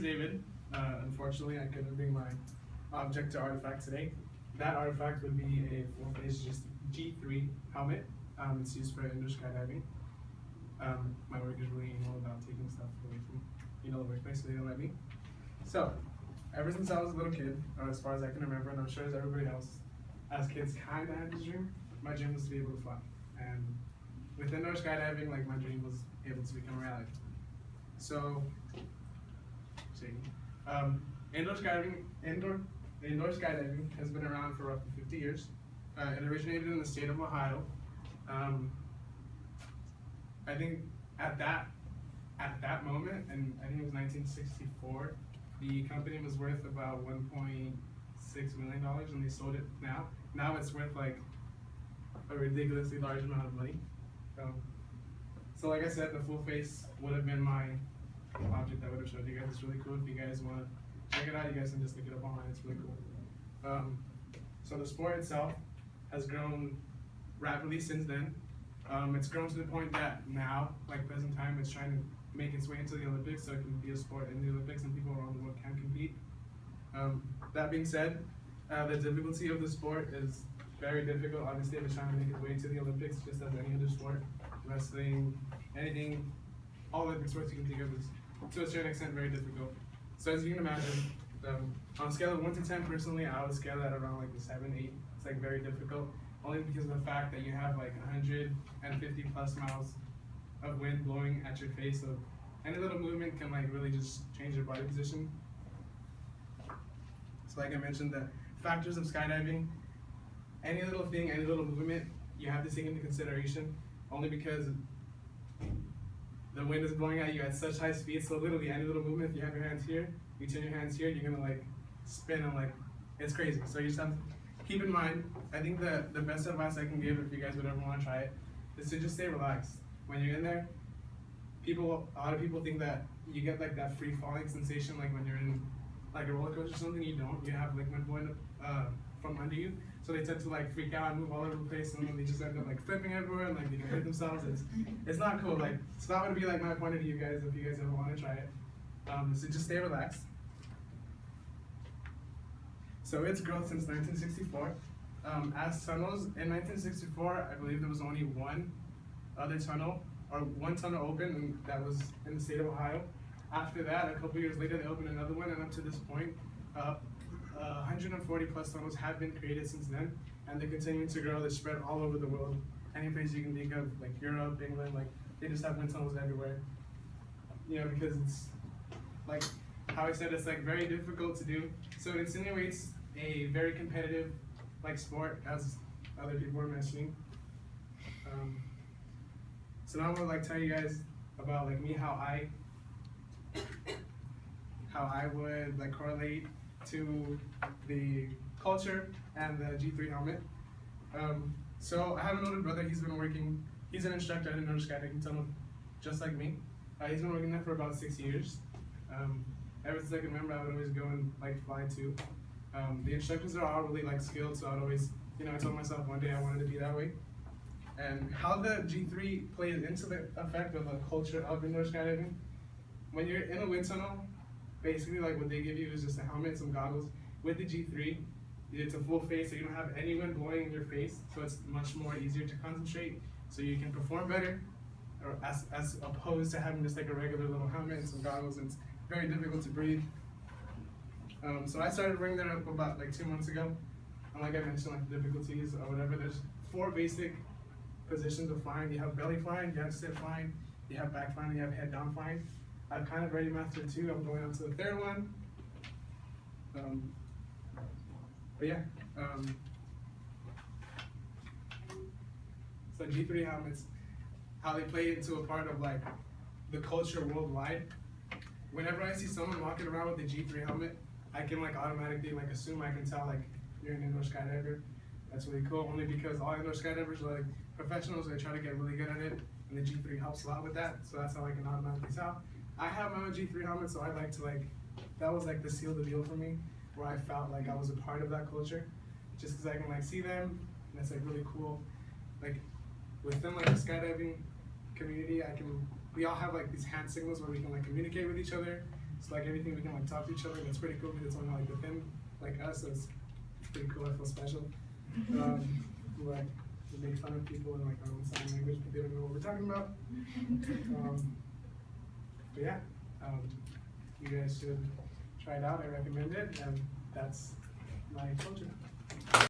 David. Unfortunately, I couldn't bring my object to artifact today. That artifact would be a full-face just G3 helmet. It's used for indoor skydiving. My work is really anal about taking stuff away from the workplace, so they don't let me. So, ever since I was a little kid, or as far as I can remember, and I'm sure as everybody else, as kids kind of had this dream, my dream was to be able to fly. And with indoor skydiving, like my dream was able to become reality. So, indoor skydiving has been around for roughly 50 years. It originated in the state of Ohio. I think at that moment, and I think it was 1964, the company was worth about $1.6 million, and they sold it now. Now it's worth like a ridiculously large amount of money. So like I said, the full face would have been my object I would have showed you guys. It's really cool. If you guys want to check it out, you guys can just look it up online. It's really cool. So the sport itself has grown rapidly since then. It's grown to the point that now, like present time, it's trying to make its way into the Olympics, so it can be a sport in the Olympics and people around the world can compete. That being said, the difficulty of the sport is very difficult. Obviously, if it's trying to make its way to the Olympics, just as any other sport, wrestling, anything, all Olympic sports you can think of is, to a certain extent, very difficult. So as you can imagine, on a scale of 1 to 10, personally, I would scale that around like a 7, 8. It's like very difficult, only because of the fact that you have like 150 plus miles of wind blowing at your face. So any little movement can like really just change your body position. So like I mentioned, the factors of skydiving, any little thing, any little movement, you have to take into consideration, only because the wind is blowing at you at such high speed. So literally any little movement, if you have your hands here, you turn your hands here, you're gonna like spin and like, it's crazy. So you just have to keep in mind, I think the best advice I can give if you guys would ever want to try it is to just stay relaxed. When you're in there, a lot of people think that you get like that free falling sensation like when you're in like a roller coaster or something. You don't. You have like wind blowing from under you. So they tend to like freak out and move all over the place, and then they just end up like flipping everywhere and like they can hurt themselves. It's not cool. Like it's not gonna be like my point of view, guys. If you guys ever want to try it, so just stay relaxed. So its growth since 1964. As tunnels, in 1964, I believe there was only one other tunnel, or one tunnel open, and that was in the state of Ohio. After that, a couple years later, they opened another one, and up to this point, 140 plus tunnels have been created since then, and they're continuing to grow. They're spread all over the world. Any place you can think of, like Europe, England, like they just have wind tunnels everywhere. You know, because it's like how I said, it's like very difficult to do. So it insinuates a very competitive like sport, as other people were mentioning. So now I would like tell you guys about like me, how I would like correlate to the culture and the G3 helmet. So I have an older brother. He's an instructor at another skydiving tunnel, just like me. He's been working there for about 6 years. Ever since I can remember, I would always go and like fly too. The instructors are all really like skilled, so I'd always, I told myself one day I wanted to be that way. And how the G3 plays into the effect of the culture of indoor skydiving. When you're in a wind tunnel, basically like what they give you is just a helmet, some goggles. With the G3, it's a full face, so you don't have any wind blowing in your face, so it's much more easier to concentrate, so you can perform better, or as opposed to having just like a regular little helmet and some goggles, and it's very difficult to breathe. So I started bringing that up about like 2 months ago, and like I mentioned, like the difficulties or whatever, there's 4 basic positions of flying. You have belly flying, you have sit flying, you have back flying, you have head down flying. I've kind of already mastered 2. I'm going on to the 3rd one. But yeah. So G3 helmets, how they play into a part of like the culture worldwide. Whenever I see someone walking around with a G3 helmet, I can like automatically like assume, I can tell like you're an indoor skydiver. That's really cool, only because all indoor skydivers are like professionals. They try to get really good at it, and the G3 helps a lot with that. So that's how I can automatically tell. I have my own G3 helmet, so I'd like to like, that was like the seal of the deal for me, where I felt like I was a part of that culture, just because I can like see them, and it's like really cool. Like within like the skydiving community, we all have like these hand signals where we can like communicate with each other. It's like everything we can like talk to each other. That's pretty cool because it's only like within like us. So it's pretty cool. I feel special. Like we make fun of people in like our own sign language, but they don't know what we're talking about. But yeah, you guys should try it out. I recommend it, and that's my culture.